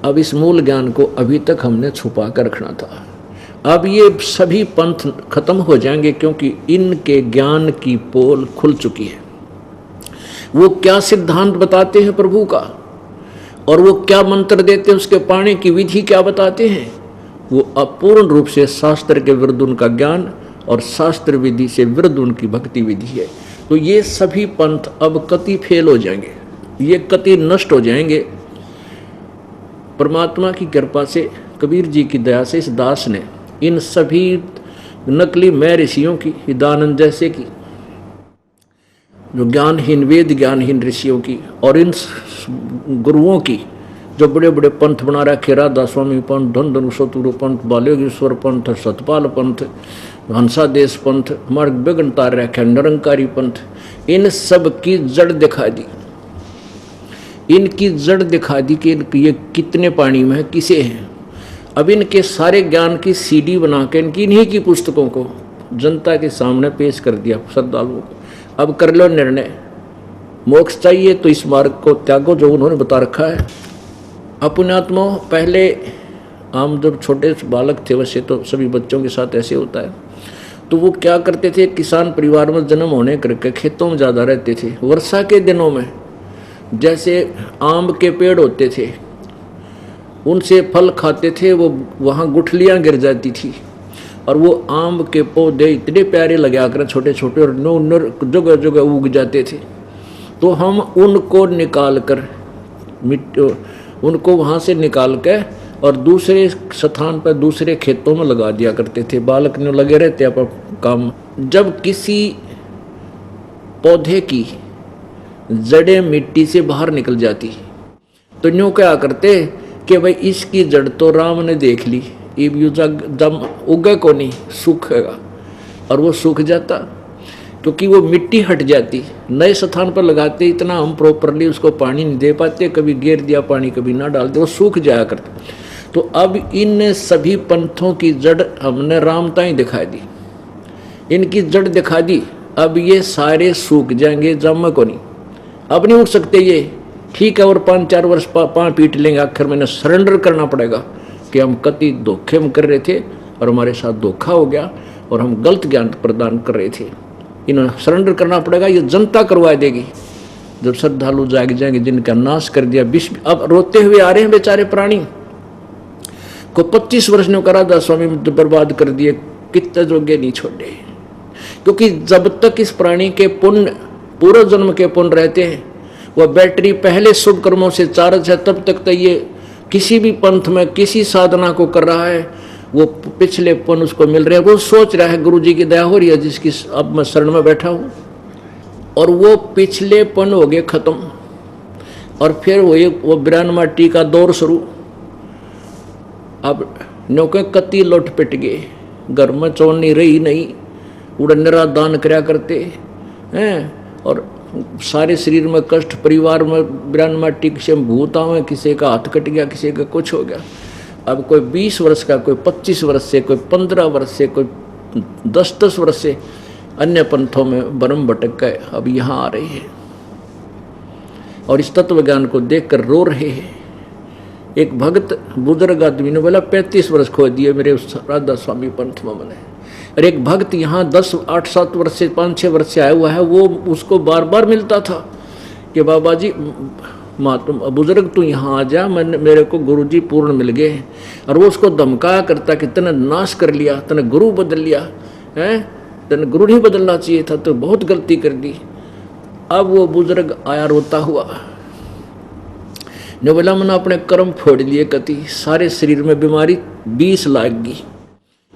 अब इस मूल ज्ञान को अभी तक हमने छुपा कर रखना था। अब ये सभी पंथ खत्म हो जाएंगे क्योंकि इनके ज्ञान की पोल खुल चुकी है। वो क्या सिद्धांत बताते हैं प्रभु का और वो क्या मंत्र देते हैं, उसके पाने की विधि क्या बताते हैं, वो अपूर्ण रूप से शास्त्र के विरुद्ध उनका ज्ञान और शास्त्र विधि से विरुद्ध उनकी भक्ति विधि है। तो ये सभी पंथ अब कति फेल हो जाएंगे, ये कति नष्ट हो जाएंगे। परमात्मा की कृपा से, कबीर जी की दया से इस दास ने इन सभी नकली मैं ऋषियों की, हिदानंद जैसे की, जो ज्ञानहीन वेद ज्ञानहीन ऋषियों की और इन गुरुओं की जो बड़े बड़े पंथ बना रखे, राधा स्वामी पंथ, धन धनुषोतुरु पंथ, बालेश्वर पंथ, सतपाल पंथ, हंसादेश पंथ, मार्ग बेगन तार रखे, निरंकारी पंथ, इन सब की जड़ दिखा दी। इनकी जड़ दिखा दी कि ये कितने पानी में है, किसे हैं। अब इनके सारे ज्ञान की सीडी बना के इनकी इन्हीं की पुस्तकों को जनता के सामने पेश कर दिया श्रद्धालुओं को। अब कर लो निर्णय, मोक्ष चाहिए तो इस मार्ग को त्यागो जो उन्होंने बता रखा है। अपनात्मा पहले हम जब छोटे बालक थे, वैसे तो सभी बच्चों के साथ ऐसे होता है, तो वो क्या करते थे, किसान परिवार में जन्म होने करके खेतों में ज़्यादा रहते थे। वर्षा के दिनों में जैसे आम के पेड़ होते थे, उनसे फल खाते थे, वो वहाँ गुठलियाँ गिर जाती थी और वो आम के पौधे इतने प्यारे लगा कर छोटे छोटे और नर जगह जगह उग जाते थे। तो हम उनको निकाल कर उनको वहाँ से निकाल के और दूसरे स्थान पर दूसरे खेतों में लगा दिया करते थे। बालक ने लगे रहते अपन काम। जब किसी पौधे की जड़ें मिट्टी से बाहर निकल जाती तो यूँ क्या करते कि भाई इसकी जड़ तो राम ने देख ली, जब उगे को नहीं सूखेगा, और वो सूख जाता क्योंकि वो मिट्टी हट जाती। नए स्थान पर लगाते इतना हम प्रॉपरली उसको पानी नहीं दे पाते, कभी घेर दिया पानी कभी ना डालते, वो सूख जाया करते। तो अब इन सभी पंथों की जड़ हमने रामता ही दिखा दी, इनकी जड़ दिखा दी। अब ये सारे सूख जाएंगे, जम को नहीं, अब नहीं उठ सकते ये, ठीक है। और 5-4 वर्ष पाँव पीट लेंगे, आखिर में सरेंडर करना पड़ेगा कि हम कति धोखे में कर रहे थे और हमारे साथ धोखा हो गया और हम गलत ज्ञान प्रदान कर रहे थे। इन्हें सरेंडर करना पड़ेगा, ये जनता करवा देगी। जब श्रद्धालु जाग जाएंगे, जिनका नाश कर दिया विश्व, अब रोते हुए आ रहे हैं बेचारे प्राणी को 25 वर्ष ने करा था स्वामी बर्बाद कर दिए, कितने जोगे नहीं छोड़े। क्योंकि जब तक इस प्राणी के पुण्य, पूर्व जन्म के पुण्य रहते हैं, वह बैटरी पहले शुभ कर्मों से चार्ज है, तब तक तो ये किसी भी पंथ में किसी साधना को कर रहा है, वो पिछले पुण्य उसको मिल रहे हैं। वो सोच रहा है गुरु जी की दया हो रही है जिसकी अब मैं शरण में बैठा हूँ, और वो पिछले पुण्य हो गए खत्म, और फिर वो 92 माटी का दौर शुरू। अब नौके कति लौट पिट गए, घर में चौनी रही नहीं, उड़नरा दान कराया करते हैं, और सारे शरीर में कष्ट, परिवार में 92 माटी किसी में भूत आवे, किसी का हाथ कट गया, किसी का कुछ हो गया। अब कोई 20 वर्ष का, कोई 25 वर्ष से, कोई 15 वर्ष से, कोई 10-10 वर्ष से अन्य पंथों में भ्रम भटक गए, अब यहाँ आ रहे हैं और इस तत्व ज्ञान को देखकर रो रहे हैं। एक भक्त बुजुर्ग आदमी ने बोला 35 वर्ष खो दिए मेरे राधा स्वामी पंथ में मैंने। और एक भक्त यहाँ 10-8-7 वर्ष से 5-6 वर्ष से आया हुआ है, वो उसको बार बार मिलता था कि बाबा जी महात्मा बुजुर्ग तू यहाँ आ जा, मेरे को गुरु जी पूर्ण मिल गए हैं। और वो उसको धमकाया करता कि तने नाश कर लिया, तने गुरु बदल लिया है, तने गुरु नहीं बदलना चाहिए था, तो बहुत गलती कर दी। अब वो बुजुर्ग आया रोता हुआ, ने बोला मैंने अपने कर्म फोड़ लिए, कति सारे शरीर में बीमारी 20 लाग गई।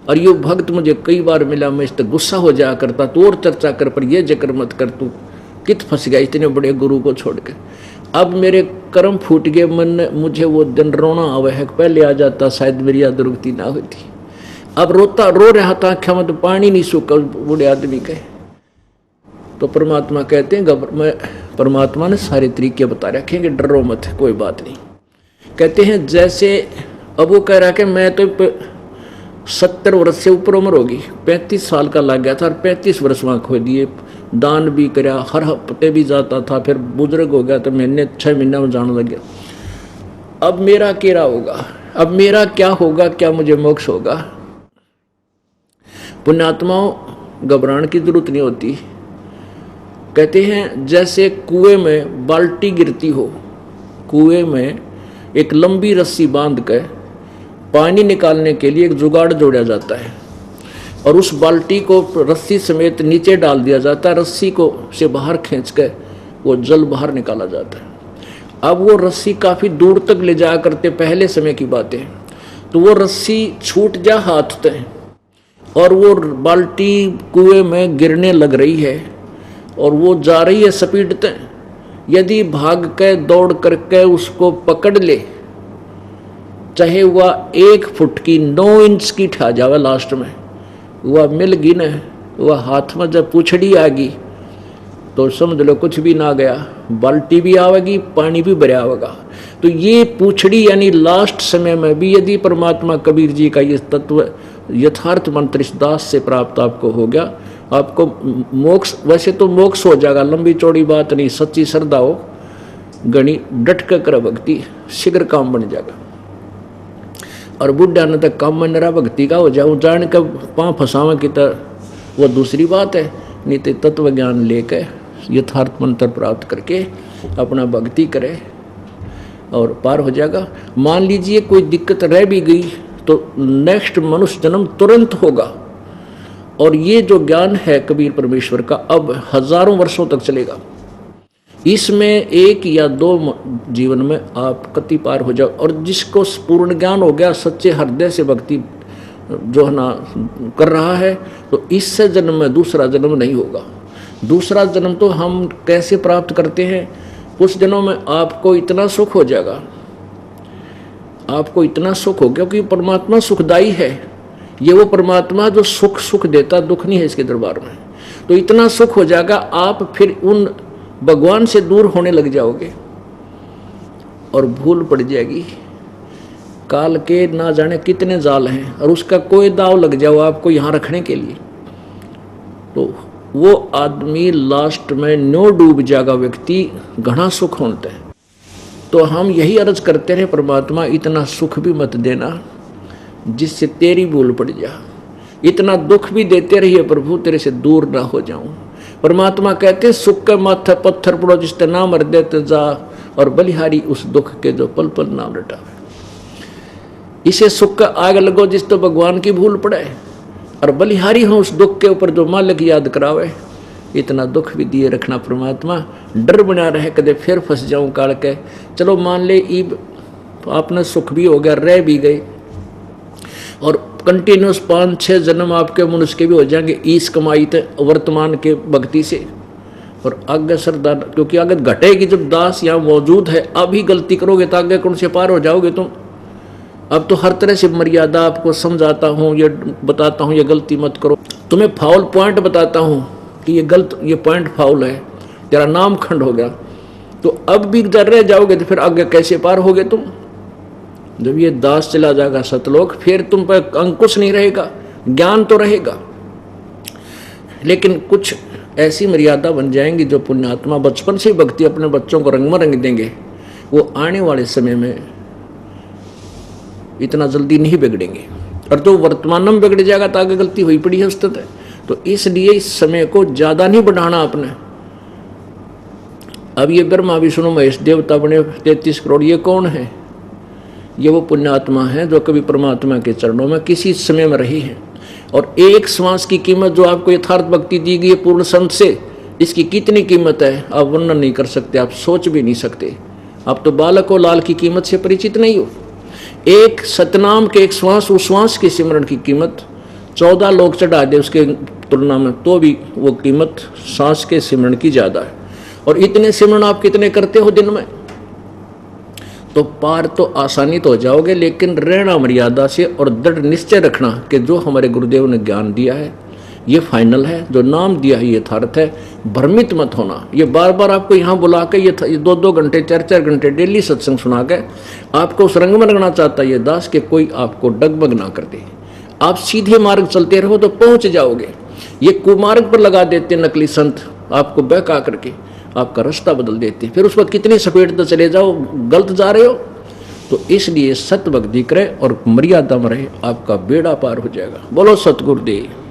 और ये भक्त मुझे कई बार मिला, मैं इस पर गुस्सा हो जाया करता, तो और चर्चा कर, पर ये जिक्र मत कर, तू कित फंस गया इतने बड़े गुरु को छोड़ के। अब मेरे कर्म फूट गए, मन मुझे वो दिन रोना आवे है, पहले आ जाता शायद मेरी याद रुकती ना होती। अब रोता रो रहा था, आँखों में तो पानी नहीं सूखा बूढ़े आदमी के। तो परमात्मा कहते हैं, परमात्मा ने सारे तरीके बता रखे कि डरो मत, कोई बात नहीं। कहते हैं जैसे अब वो कह रहा कि मैं तो 70 वर्ष से ऊपर उम्र होगी, 35 साल का लग गया था और 35 वर्ष वहाँ खो दिए। दान भी कराया, हर हफ्ते भी जाता था, फिर बुजुर्ग हो गया तो महीने 6 महीने में जाने लग गया। अब मेरा क्या होगा, अब मेरा क्या होगा, क्या मुझे मोक्ष होगा। पुण्यात्माओं, घबराने की जरूरत नहीं होती। कहते हैं जैसे कुएं में बाल्टी गिरती हो, कुएं में एक लंबी रस्सी बांध कर पानी निकालने के लिए एक जुगाड़ जोड़ा जाता है और उस बाल्टी को रस्सी समेत नीचे डाल दिया जाता है, रस्सी को से बाहर खींच कर वो जल बाहर निकाला जाता है। अब वो रस्सी काफ़ी दूर तक ले जाया करते, पहले समय की बातें, तो वो रस्सी छूट जा हाथ तक और वो बाल्टी कुएं में गिरने लग रही है और वो जा रही है स्पीड तक। यदि भाग के दौड़ करके उसको पकड़ ले, चाहे वह 1 फुट की 9 इंच की ठा जावे, लास्ट में वह मिल गई न, वह हाथ में जब पूछड़ी आ गई तो समझ लो कुछ भी ना गया, बाल्टी भी आवेगी, पानी भी भरा होगा। तो ये पूछड़ी यानी लास्ट समय में भी यदि परमात्मा कबीर जी का ये तत्व यथार्थ मंत्र इस दास से प्राप्त आपको हो गया, आपको मोक्ष, वैसे तो मोक्ष हो जाएगा, लंबी चौड़ी बात नहीं, सच्ची श्रद्धा हो, गणी डट कर भक्ति, शीघ्र काम बन जाएगा। और बुढ़ा न तक काम में नरा भक्ति का हो जाऊँ, जान कर पाँव फंसावे की तो वो दूसरी बात है, नहीं तो तत्व ज्ञान लेकर यथार्थ मंत्र प्राप्त करके अपना भक्ति करे और पार हो जाएगा। मान लीजिए कोई दिक्कत रह भी गई तो नेक्स्ट मनुष्य जन्म तुरंत होगा। और ये जो ज्ञान है कबीर परमेश्वर का अब हजारों वर्षों तक चलेगा। इसमें 1 या 2 जीवन में आप कति पार हो जाओ। और जिसको पूर्ण ज्ञान हो गया, सच्चे हृदय से भक्ति जो है ना कर रहा है, तो इससे जन्म में दूसरा जन्म नहीं होगा। दूसरा जन्म तो हम कैसे प्राप्त करते हैं, उस जन्म में आपको इतना सुख हो जाएगा, आपको इतना सुख हो, क्योंकि परमात्मा सुखदाई है। ये वो परमात्मा जो सुख देता, दुख नहीं है इसके दरबार में। तो इतना सुख हो जाएगा, आप फिर उन भगवान से दूर होने लग जाओगे और भूल पड़ जाएगी। काल के ना जाने कितने जाल हैं और उसका कोई दाव लग जाओ आपको यहाँ रखने के लिए, तो वो आदमी लास्ट में नो डूब जाएगा, व्यक्ति घना सुख होता है। तो हम यही अर्ज करते रहे, परमात्मा इतना सुख भी मत देना जिससे तेरी भूल पड़ जा, इतना दुख भी देते रहिए प्रभु तेरे से दूर ना हो जाऊं। परमात्मा कहते सुख के माथे पत्थर पड़ो जिसते नाम हृदय ते जा, और बलिहारी उस दुख के जो पल पल नाम रटावे। इसे सुख का आग लगो जिस तो भगवान की भूल पड़े, और बलिहारी हो उस दुख के ऊपर जो मालिक याद करावे। इतना दुख भी दिए रखना परमात्मा, डर बना रहे कदे फिर फंस जाऊं काल के। चलो मान ले ईब आपने सुख भी हो गया, रह भी गए, और कंटिन्यूस 5-6 जन्म आपके मनुष्य के भी हो जाएंगे इस कमाई थे वर्तमान के भक्ति से। और आगे श्रद्धा, क्योंकि आगे घटेगी जब दास यहाँ मौजूद है। अभी गलती करोगे तो आगे कौन से पार हो जाओगे तुम। अब तो हर तरह से मर्यादा आपको समझाता हूँ, ये बताता हूँ ये गलती मत करो, तुम्हें फाउल पॉइंट बताता हूँ कि ये गलत, ये पॉइंट फाउल है, तेरा नाम खंड हो गया। तो अब भी डर रह जाओगे तो फिर आगे कैसे पार होगे तुम। जब ये दास चला जाएगा सतलोक, फिर तुम पर अंकुश नहीं रहेगा, ज्ञान तो रहेगा, लेकिन कुछ ऐसी मर्यादा बन जाएंगी जो पुण्यात्मा बचपन से भक्ति अपने बच्चों को रंग में रंग देंगे, वो आने वाले समय में इतना जल्दी नहीं बिगड़ेंगे। और तो वर्तमान में बिगड़ जाएगा तो आगे गलती हुई पड़ी है उस तक। तो इसलिए इस समय को ज्यादा नहीं बढ़ाना आपने। अब ये ब्रह्मा विष्णु महेश देवता बने 33 करोड़, ये कौन है? ये वो पुण्यात्मा है जो कभी परमात्मा के चरणों में किसी समय में रही है। और एक श्वास की कीमत जो आपको यथार्थ भक्ति दी गई है पूर्ण संत से, इसकी कितनी कीमत है आप वर्णन नहीं कर सकते, आप सोच भी नहीं सकते। आप तो बालक और लाल की कीमत से परिचित नहीं हो। एक सतनाम के एक श्वास, उस श्वास के सिमरण की कीमत 14 लोग चढ़ा दे उसके तुलना में, तो भी वो कीमत सांस के सिमरण की ज्यादा है। और इतने सिमरण आप कितने करते हो दिन में? तो पार तो आसानी तो हो जाओगे, लेकिन रहना मर्यादा से और दृढ़ निश्चय रखना कि जो हमारे गुरुदेव ने ज्ञान दिया है ये फाइनल है, जो नाम दिया है ये यथार्थ है। भ्रमित मत होना। ये बार बार आपको यहाँ बुला के ये 2-2 घंटे 4-4 घंटे डेली सत्संग सुना के आपको उस रंग में रखना चाहता है ये दास के कोई आपको डगमग ना कर दे। आप सीधे मार्ग चलते रहो तो पहुंच जाओगे। ये कुमार्ग पर लगा देते नकली संत, आपको बहका करके आपका रास्ता बदल देते। फिर उस पर कितनी सपेट तो चले जाओ, गलत जा रहे हो तो इसलिए सत भक्ति करे और मर्यादा में रहे, आपका बेड़ा पार हो जाएगा। बोलो सतगुरुदेव।